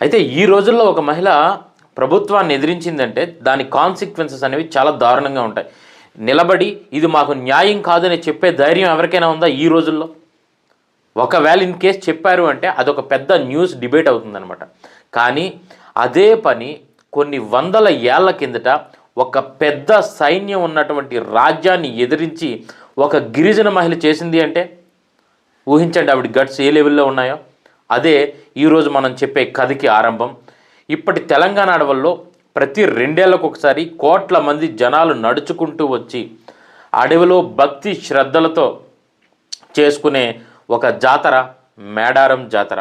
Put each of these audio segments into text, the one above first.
అయితే ఈ రోజుల్లో ఒక మహిళ ప్రభుత్వాన్ని ఎదిరించిందంటే దాని కాన్సిక్వెన్సెస్ అనేవి చాలా దారుణంగా ఉంటాయి. నిలబడి ఇది మాకు న్యాయం కాదని చెప్పే ధైర్యం ఎవరికైనా ఉందా ఈ రోజుల్లో? ఒకవేళ ఇన్ కేస్ చెప్పారు అంటే అదొక పెద్ద న్యూస్ డిబేట్ అవుతుందన్నమాట. కానీ అదే పని కొన్ని వందల ఏళ్ల కిందట ఒక పెద్ద సైన్యం ఉన్నటువంటి రాజ్యాన్ని ఎదిరించి ఒక గిరిజన మహిళ చేసింది అంటే ఊహించండి ఆవిడ గట్స్ ఏ లెవెల్లో ఉన్నాయో. అదే ఈరోజు మనం చెప్పే కథకి ఆరంభం. ఇప్పటి తెలంగాణ అడవుల్లో ప్రతి 2 ఏళ్లకు ఒకసారి కోట్ల మంది జనాలు నడుచుకుంటూ వచ్చి అడవిలో భక్తి శ్రద్ధలతో చేసుకునే ఒక జాతర మేడారం జాతర.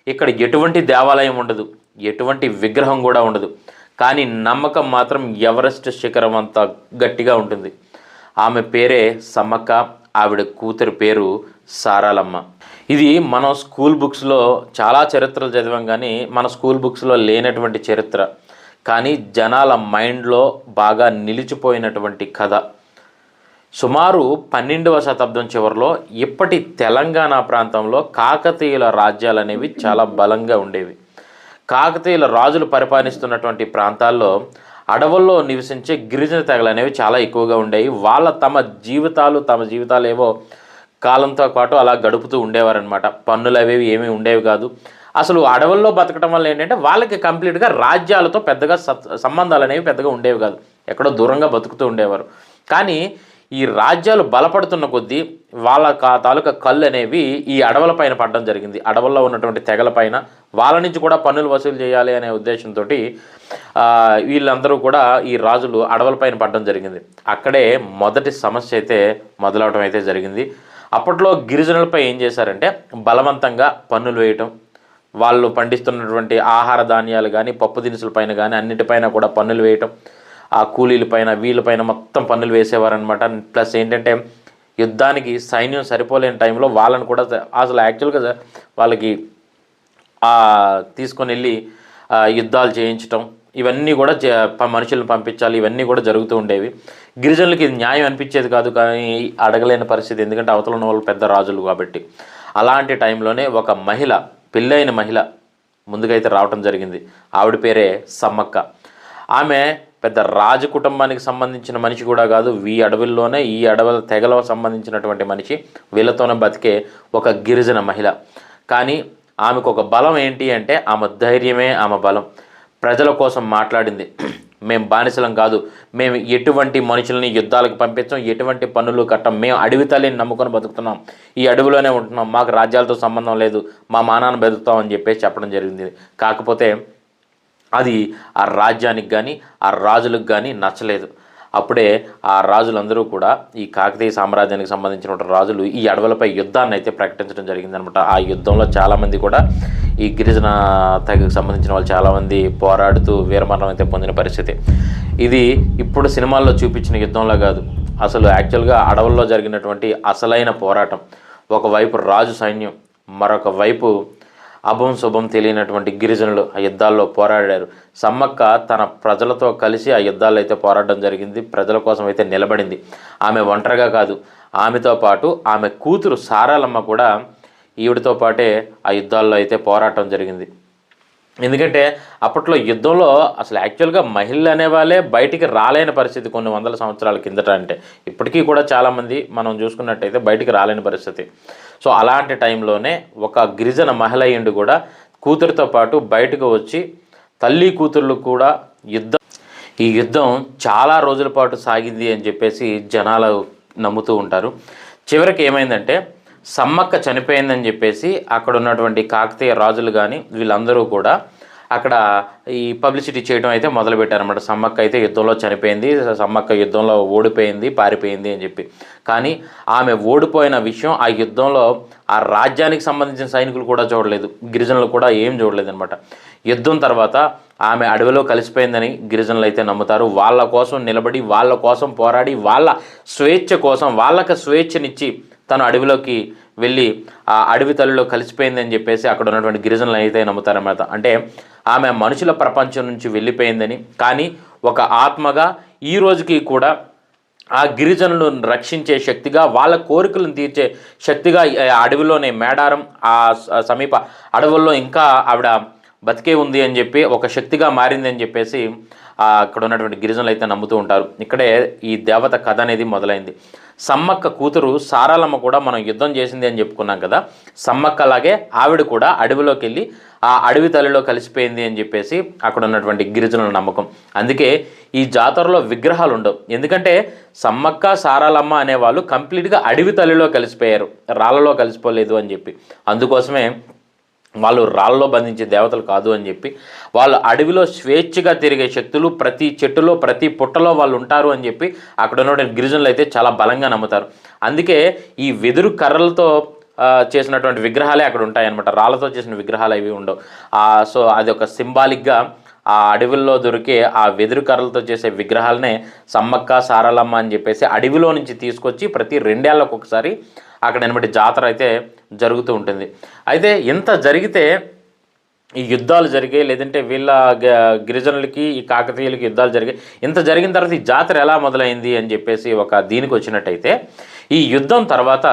ఇక్కడ ఎటువంటి దేవాలయం ఉండదు, ఎటువంటి విగ్రహం కూడా ఉండదు, కానీ నమ్మకం మాత్రం ఎవరెస్ట్ శిఖరం అంత గట్టిగా ఉంటుంది. ఆమె పేరే సమ్మక్క, ఆవిడ కూతురి పేరు సారాలమ్మ. ఇది మనం స్కూల్ బుక్స్లో చాలా చరిత్రలు చదివాం, కానీ మన స్కూల్ బుక్స్లో లేనటువంటి చరిత్ర, కానీ జనాల మైండ్లో బాగా నిలిచిపోయినటువంటి కథ. సుమారు 12వ శతాబ్దం చివరిలో ఇప్పటి తెలంగాణ ప్రాంతంలో కాకతీయుల రాజ్యాలు అనేవి చాలా బలంగా ఉండేవి. కాకతీయుల రాజులు పరిపాలిస్తున్నటువంటి ప్రాంతాల్లో అడవుల్లో నివసించే గిరిజన తెగలు అనేవి చాలా ఎక్కువగా ఉండేవి. వాళ్ళ తమ జీవితాలు ఏవో కాలంతో పాటు అలా గడుపుతూ ఉండేవారనమాట. పన్నులు అవేవి ఏమీ ఉండేవి కాదు. అసలు అడవుల్లో బతకడం వల్ల ఏంటంటే వాళ్ళకి కంప్లీట్గా రాజ్యాలతో పెద్దగా సంబంధాలు అనేవి పెద్దగా ఉండేవి కాదు, ఎక్కడో దూరంగా బతుకుతూ ఉండేవారు. కానీ ఈ రాజ్యాలు బలపడుతున్న కొద్దీ వాళ్ళ తాలూకా కళ్ళు అనేవి ఈ అడవుల పైన పడడం జరిగింది. అడవుల్లో ఉన్నటువంటి తెగల పైన వాళ్ళ నుంచి కూడా పన్నులు వసూలు చేయాలి అనే ఉద్దేశంతో వీళ్ళందరూ కూడా ఈ రాజులు అడవుల పైన పడడం జరిగింది. అక్కడే మొదటి సమస్య అయితే మొదలవడం అయితే జరిగింది. అప్పట్లో గిరిజనులపై ఏం చేశారంటే బలవంతంగా పన్నులు వేయటం, వాళ్ళు పండిస్తున్నటువంటి ఆహార ధాన్యాలు కానీ పప్పు దినుసుల పైన కానీ అన్నిటిపైన కూడా పన్నులు వేయటం, ఆ కూలీల పైన వీళ్ళపైన మొత్తం పన్నులు వేసేవారనమాట. ప్లస్ ఏంటంటే యుద్ధానికి సైన్యం సరిపోలేని టైంలో వాళ్ళని కూడా అసలు యాక్చువల్గా వాళ్ళకి తీసుకొని వెళ్ళి యుద్ధాలు చేయించటం, ఇవన్నీ కూడా మనుషులను పంపించాలి, ఇవన్నీ కూడా జరుగుతూ ఉండేవి. గిరిజనులకి ఇది న్యాయం అనిపించేది కాదు, కానీ అడగలేని పరిస్థితి, ఎందుకంటే అవతల ఉన్న వాళ్ళు పెద్ద రాజులు కాబట్టి. అలాంటి టైంలోనే ఒక మహిళ, పెళ్ళైన మహిళ ముందుకైతే రావటం జరిగింది. ఆవిడ పేరే సమ్మక్క. ఆమె పెద్ద రాజ కుటుంబానికి సంబంధించిన మనిషి కూడా కాదు, ఈ అడవుల్లోనే ఈ అడవుల తెగలో సంబంధించినటువంటి మనిషి, వీళ్ళతోనే బతికే ఒక గిరిజన మహిళ. కానీ ఆమెకు ఒక బలం ఏంటి అంటే ఆమె ధైర్యమే ఆమె బలం. ప్రజల కోసం మాట్లాడింది. మేము బానిసలం కాదు, మేము ఎటువంటి మనుషులని యుద్ధాలకు పంపించాం, ఎటువంటి పన్నులు కట్టం, మేము అడవి తల్లిని నమ్ముకొని బతుకుతున్నాం, ఈ అడవిలోనే ఉంటున్నాం, మాకు రాజ్యాలతో సంబంధం లేదు, మా మానాన్ని బతుకుతాం అని చెప్పేసి చెప్పడం జరిగింది. కాకపోతే అది ఆ రాజ్యానికి కానీ ఆ రాజులకు కానీ నచ్చలేదు. అప్పుడే ఆ రాజులందరూ కూడా, ఈ కాకతీయ సామ్రాజ్యానికి సంబంధించిన రాజులు ఈ అడవులపై యుద్ధాన్ని అయితే ప్రకటించడం జరిగిందనమాట. ఆ యుద్ధంలో చాలామంది కూడా ఈ గిరిజన తెగకు సంబంధించిన వాళ్ళు చాలామంది పోరాడుతూ వీరమరణం అయితే పొందిన పరిస్థితి. ఇది ఇప్పుడు సినిమాల్లో చూపించిన యుద్ధంలో కాదు, అసలు యాక్చువల్గా అడవుల్లో జరిగినటువంటి అసలైన పోరాటం. ఒకవైపు రాజు సైన్యం, మరొక వైపు అభం శుభం తెలియనటువంటి గిరిజనులు ఆ యుద్ధాల్లో పోరాడారు. సమ్మక్క తన ప్రజలతో కలిసి ఆ యుద్ధాల్లో అయితే పోరాడడం జరిగింది, ప్రజల కోసం అయితే నిలబడింది. ఆమె ఒంటరిగా కాదు, ఆమెతో పాటు ఆమె కూతురు సారాలమ్మ కూడా ఈవిడితో పాటే ఆ యుద్ధాల్లో అయితే పోరాటం జరిగింది. ఎందుకంటే అప్పట్లో యుద్ధంలో అసలు యాక్చువల్గా మహిళలు అనేవాళ్ళే బయటికి రాలేని పరిస్థితి కొన్ని వందల సంవత్సరాల కిందట. అంటే ఇప్పటికీ కూడా చాలామంది మనం చూసుకున్నట్టయితే బయటికి రాలేని పరిస్థితి. సో అలాంటి టైంలోనే ఒక గిరిజన మహిళ అయ్యుండి కూడా కూతురితో పాటు బయటకు వచ్చి తల్లి కూతుర్లు కూడా ఈ యుద్ధం చాలా రోజుల పాటు సాగింది అని చెప్పేసి జనాలు నమ్ముతూ ఉంటారు. చివరికి ఏమైందంటే సమ్మక్క చనిపోయిందని చెప్పేసి అక్కడ ఉన్నటువంటి కాకతీయ రాజులు కానీ వీళ్ళందరూ కూడా అక్కడ ఈ పబ్లిసిటీ చేయడం అయితే మొదలుపెట్టారన్నమాట. సమ్మక్క అయితే యుద్ధంలో చనిపోయింది, సమ్మక్క యుద్ధంలో ఓడిపోయింది, పారిపోయింది అని చెప్పి. కానీ ఆమె ఓడిపోయిన విషయం ఆ యుద్ధంలో ఆ రాజ్యానికి సంబంధించిన సైనికులు కూడా చూడలేదు, గిరిజనులు కూడా ఏం చూడలేదు అనమాట. యుద్ధం తర్వాత ఆమె అడవిలో కలిసిపోయిందని గిరిజనులు అయితే నమ్ముతారు. వాళ్ళ కోసం నిలబడి, వాళ్ళ కోసం పోరాడి, వాళ్ళ స్వేచ్ఛ కోసం వాళ్ళకి స్వేచ్ఛనిచ్చి తను అడవిలోకి వెళ్ళి ఆ అడవి తల్లిలో కలిసిపోయిందని చెప్పేసి అక్కడ ఉన్నటువంటి గిరిజనులు అయితే నమ్ముతారన్నమాట. అంటే ఆమె మనుషుల ప్రపంచం నుంచి వెళ్ళిపోయిందని, కానీ ఒక ఆత్మగా ఈ రోజుకి కూడా ఆ గిరిజనులను రక్షించే శక్తిగా, వాళ్ళ కోరికలను తీర్చే శక్తిగా అడవిలోనే మేడారం ఆ సమీప అడవుల్లో ఇంకా ఆవిడ బతికే ఉంది అని చెప్పి, ఒక శక్తిగా మారింది అని చెప్పేసి అక్కడ ఉన్నటువంటి గిరిజనులు అయితే నమ్ముతూ ఉంటారు. ఇక్కడే ఈ దేవత కథ అనేది మొదలైంది. సమ్మక్క కూతురు సారాలమ్మ కూడా మనం యుద్ధం చేసింది అని చెప్పుకున్నాం కదా. సమ్మక్క అలాగే ఆవిడ కూడా అడవిలోకి వెళ్ళి ఆ అడవి తల్లిలో కలిసిపోయింది అని చెప్పేసి అక్కడ ఉన్నటువంటి గిరిజనుల నమ్మకం. అందుకే ఈ జాతరలో విగ్రహాలు ఉండవు. ఎందుకంటే సమ్మక్క సారాలమ్మ అనేవాళ్ళు కంప్లీట్గా అడవి తల్లిలో కలిసిపోయారు, రాళ్ళలో కలిసిపోలేదు అని చెప్పి. అందుకోసమే వాళ్ళు రాళ్ళలో బంధించే దేవతలు కాదు అని చెప్పి, వాళ్ళు అడవిలో స్వేచ్ఛగా తిరిగే శక్తులు, ప్రతి చెట్టులో ప్రతి పుట్టలో వాళ్ళు ఉంటారు అని చెప్పి అక్కడ ఉన్నటువంటి గిరిజనులు అయితే చాలా బలంగా నమ్ముతారు. అందుకే ఈ వెదురు కర్రలతో చేసినటువంటి విగ్రహాలే అక్కడ ఉంటాయన్నమాట. రాళ్ళతో చేసిన విగ్రహాలు అవి ఉండవు. సో అది ఒక సింబాలిక్గా ఆ అడవుల్లో దొరికే ఆ వెదురు కర్రలతో చేసే విగ్రహాలనే సమ్మక్క సారలమ్మ అని చెప్పేసి అడవిలో నుంచి తీసుకొచ్చి ప్రతి 2 ఏళ్లకు ఒకసారి అక్కడ అనమాట జాతర అయితే జరుగుతూ ఉంటుంది. అయితే ఇంత జరిగితే ఈ యుద్ధాలు జరిగాయి, లేదంటే వీళ్ళ గిరిజనులకి ఈ కాకతీయులకి యుద్ధాలు జరిగాయి. ఇంత జరిగిన తర్వాత ఈ జాతర ఎలా మొదలైంది అని చెప్పేసి ఒక దీనికి వచ్చినట్టయితే, ఈ యుద్ధం తర్వాత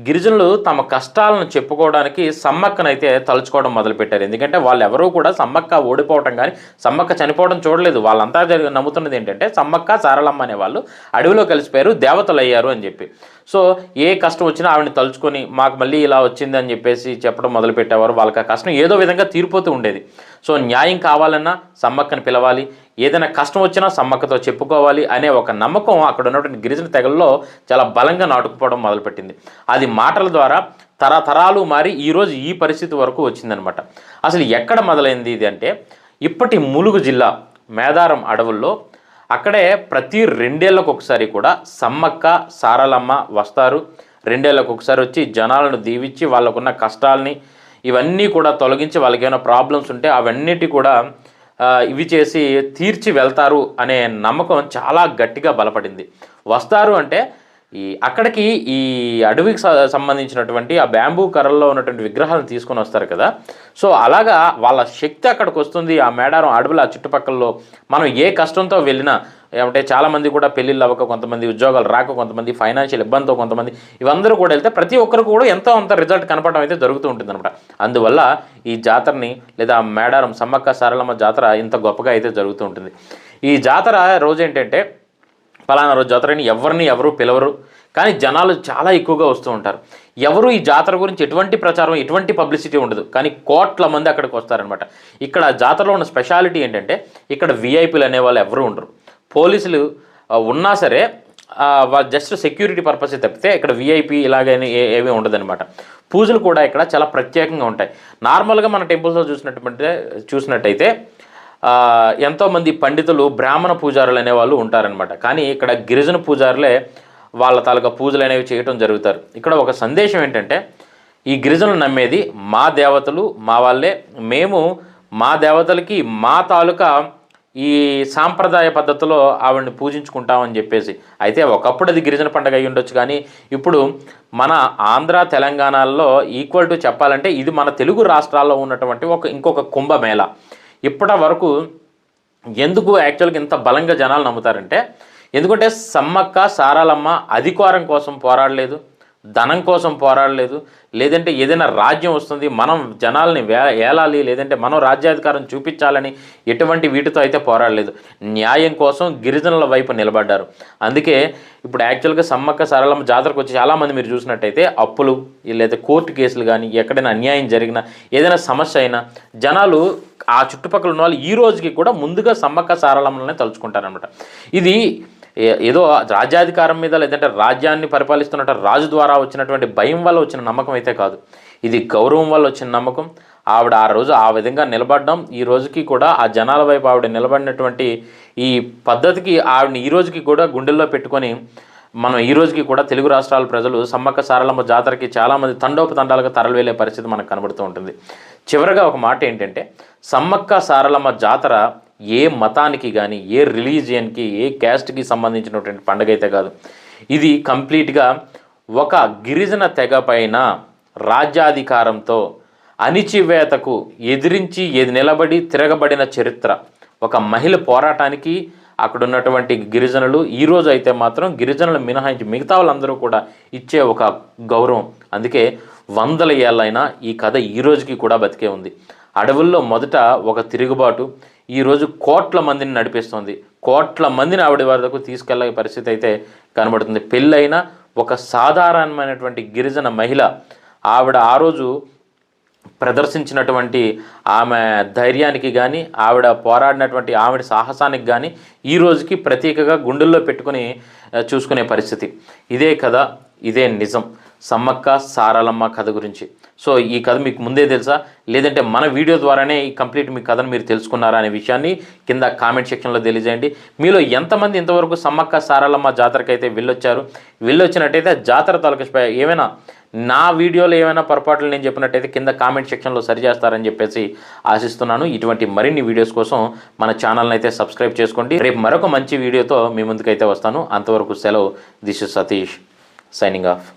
గిరిజనులు తమ కష్టాలను చెప్పుకోవడానికి సమ్మక్కనైతే తలుచుకోవడం మొదలుపెట్టారు. ఎందుకంటే వాళ్ళు ఎవరూ కూడా సమ్మక్క ఓడిపోవటం కానీ సమ్మక్క చనిపోవడం చూడలేదు. వాళ్ళంతా నమ్ముతున్నది ఏంటంటే సమ్మక్క సారలమ్మ అనే వాళ్ళు అడవిలో కలిసిపోయారు, దేవతలు అయ్యారు అని చెప్పి. సో ఏ కష్టం వచ్చినా ఆవిడని తలుచుకొని మాకు మళ్ళీ ఇలా వచ్చింది అని చెప్పేసి చెప్పడం మొదలుపెట్టేవారు. వాళ్ళకి ఆ కష్టం ఏదో విధంగా తీరిపోతూ ఉండేది. సో న్యాయం కావాలన్నా సమ్మక్కని పిలవాలి, ఏదైనా కష్టం వచ్చినా సమ్మక్కతో చెప్పుకోవాలి అనే ఒక నమ్మకం అక్కడ ఉన్నటువంటి గిరిజన తెగల్లో చాలా బలంగా నాటుకుపోవడం మొదలుపెట్టింది. అది మాటల ద్వారా తరతరాలు మారి ఈరోజు ఈ పరిస్థితి వరకు వచ్చిందనమాట. అసలు ఎక్కడ మొదలైంది ఇది అంటే, ఇప్పటి ములుగు జిల్లా మేదారం అడవుల్లో అక్కడే ప్రతి 2 ఏళ్లకు ఒకసారి కూడా సమ్మక్క సారలమ్మ వస్తారు. 2 ఏళ్లకు ఒకసారి వచ్చి జనాలను దీవించి వాళ్ళకున్న కష్టాలని ఇవన్నీ కూడా తొలగించి, వాళ్ళకి ఏమైనా ప్రాబ్లమ్స్ ఉంటే అవన్నిటి కూడా ఇవి చేసి తీర్చి వెళ్తారు అనే నమ్మకం చాలా గట్టిగా బలపడింది. వస్తారు అంటే అక్కడికి ఈ అడవికి సంబంధించినటువంటి ఆ బ్యాంబూ కర్రల్లో ఉన్నటువంటి విగ్రహాలను తీసుకొని వస్తారు కదా. సో అలాగా వాళ్ళ శక్తి అక్కడికి వస్తుంది. ఆ మేడారం అడవుల చుట్టుపక్కలలో మనం ఏ కష్టంతో వెళ్ళినా, ఏమంటే చాలామంది కూడా పెళ్ళిళ్ళు అవ్వక, కొంతమంది ఉద్యోగాలు రాక, కొంతమంది ఫైనాన్షియల్ ఇబ్బందితో, కొంతమంది ఇవందరూ కూడా వెళ్తే ప్రతి ఒక్కరికి కూడా ఎంతో అంత రిజల్ట్ కనపడడం అయితే జరుగుతూ ఉంటుంది అనమాట. అందువల్ల ఈ జాతరని, లేదా మేడారం సమ్మక్క సారలమ్మ జాతర ఇంత గొప్పగా అయితే జరుగుతూ ఉంటుంది. ఈ జాతర రోజు ఏంటంటే, పలానా రోజు జాతరని ఎవరు పిలవరు, కానీ జనాలు చాలా ఎక్కువగా వస్తూ ఉంటారు. ఎవరు ఈ జాతర గురించి ఎటువంటి ప్రచారం, ఎటువంటి పబ్లిసిటీ ఉండదు, కానీ కోట్ల మంది అక్కడికి వస్తారనమాట. ఇక్కడ జాతరలో ఉన్న స్పెషాలిటీ ఏంటంటే, ఇక్కడ విఐపీలు అనేవాళ్ళు ఎవరు ఉండరు. పోలీసులు ఉన్నా సరే జస్ట్ సెక్యూరిటీ పర్పస్ తప్పితే ఇక్కడ విఐపీ ఇలాగని ఏమీ ఉండదన్నమాట. పూజలు కూడా ఇక్కడ చాలా ప్రత్యేకంగా ఉంటాయి. నార్మల్గా మన టెంపుల్స్లో చూసినట్టయితే ఎంతోమంది పండితులు, బ్రాహ్మణ పూజారులు అనేవాళ్ళు ఉంటారనమాట. కానీ ఇక్కడ గిరిజన పూజారులే వాళ్ళ తాలూకా పూజలు అనేవి చేయటం జరుగుతారు. ఇక్కడ ఒక సందేశం ఏంటంటే, ఈ గిరిజనులు నమ్మేది మా దేవతలు మా వాళ్ళే, మేము మా దేవతలకి మా తాలూకా ఈ సాంప్రదాయ పద్ధతిలో ఆవిడని పూజించుకుంటామని చెప్పేసి. అయితే ఒకప్పుడు అది గిరిజన పండుగ అయి ఉండొచ్చు, కానీ ఇప్పుడు మన ఆంధ్ర తెలంగాణలో ఈక్వల్ టు చెప్పాలంటే ఇది మన తెలుగు రాష్ట్రాల్లో ఉన్నటువంటి ఇంకొక కుంభమేళ. ఇప్పటి వరకు ఎందుకు యాక్చువల్గా ఇంత బలంగా జనాలు నమ్ముతారంటే, ఎందుకంటే సమ్మక్క సారలమ్మ అధికారం కోసం పోరాడలేదు, ధనం కోసం పోరాడలేదు, లేదంటే ఏదైనా రాజ్యం వస్తుంది మనం జనాల్ని ఏలాలి, లేదంటే మనం రాజ్యాధికారం చూపించాలని ఎటువంటి వీటితో అయితే పోరాడలేదు. న్యాయం కోసం గిరిజనుల వైపు నిలబడ్డారు. అందుకే ఇప్పుడు యాక్చువల్గా సమ్మక్క సారలమ్మ జాతరకు వచ్చి చాలామంది మీరు చూసినట్టయితే అప్పులు, లేదా కోర్టు కేసులు కానీ, ఎక్కడైనా అన్యాయం జరిగినా, ఏదైనా సమస్య అయినా జనాలు ఆ చుట్టుపక్కల ఉన్న వాళ్ళు ఈ రోజుకి కూడా ముందుగా సమ్మక్క సారలమ్మలనే తలుచుకుంటారనమాట. ఇది ఏదో రాజ్యాధికారం మీద, లేదంటే రాజ్యాన్ని పరిపాలిస్తున్నట్టు రాజు ద్వారా వచ్చినటువంటి భయం వల్ల వచ్చిన నమ్మకం అయితే కాదు. ఇది గౌరవం వల్ల వచ్చిన నమ్మకం. ఆవిడ ఆ రోజు ఆ విధంగా నిలబడడం, ఈ రోజుకి కూడా ఆ జనాల వైపు ఆవిడ నిలబడినటువంటి ఈ పద్ధతికి ఆవిడని ఈ రోజుకి కూడా గుండెల్లో పెట్టుకొని మనం ఈ రోజుకి కూడా తెలుగు రాష్ట్రాల ప్రజలు సమ్మక్క సారలమ్మ జాతరకి చాలామంది తండోపతండాలుగా తరలి వెళ్ళే పరిస్థితి మనకు కనబడుతూ ఉంటుంది. చివరగా ఒక మాట ఏంటంటే, సమ్మక్క సారలమ్మ జాతర ఏ మతానికి కానీ, ఏ రిలీజియన్కి, ఏ క్యాస్ట్కి సంబంధించినటువంటి పండుగ అయితే కాదు. ఇది కంప్లీట్గా ఒక గిరిజన తెగ పైన రాజ్యాధికారంతో అణిచివేతకు ఎదిరించి నిలబడి తిరగబడిన చరిత్ర, ఒక మహిళ పోరాటానికి అక్కడ ఉన్నటువంటి గిరిజనులు ఈరోజు అయితే మాత్రం గిరిజనులు మినహాయించి మిగతా వాళ్ళందరూ కూడా ఇచ్చే ఒక గౌరవం. అందుకే 100 ఏళ్ళైనా ఈ కథ ఈ రోజుకి కూడా బతికే ఉంది. అడవుల్లో మొదట ఒక తిరుగుబాటు ఈరోజు కోట్ల మందిని నడిపిస్తుంది. కోట్ల మందిని ఆవిడ వరకు తీసుకెళ్లే పరిస్థితి అయితే కనబడుతుంది. పెళ్ళైన ఒక సాధారణమైనటువంటి గిరిజన మహిళ ఆవిడ ఆ రోజు ప్రదర్శించినటువంటి ఆమె ధైర్యానికి కానీ, ఆవిడ పోరాడినటువంటి ఆవిడ సాహసానికి కానీ ఈ రోజుకి ప్రత్యేకగా గుండెల్లో పెట్టుకుని చూసుకునే పరిస్థితి. ఇదే కథ, ఇదే నిజం సమ్మక్క సారలమ్మ కథ గురించి. సో ఈ కథ మీకు ముందే తెలుసా, లేదంటే మన వీడియో ద్వారానే ఈ కంప్లీట్ మీ కథను మీరు తెలుసుకున్నారా అనే విషయాన్ని కింద కామెంట్ సెక్షన్లో తెలియజేయండి. మీలో ఎంతమంది ఇంతవరకు సమ్మక్క సారలమ్మ జాతరకి అయితే వెళ్ళొచ్చినట్టయితే జాతర తాలూకా ఏమైనా నా వీడియోలో ఏమైనా పొరపాట్లు నేను చెప్పినట్టయితే కింద కామెంట్ సెక్షన్లో సరి చేస్తారని చెప్పేసి ఆశిస్తున్నాను. ఇటువంటి మరిన్ని వీడియోస్ కోసం మన ఛానల్ని అయితే సబ్స్క్రైబ్ చేసుకోండి. రేపు మరొక మంచి వీడియోతో మీ ముందుకైతే వస్తాను. అంతవరకు సెలవు. This is Satish signing off.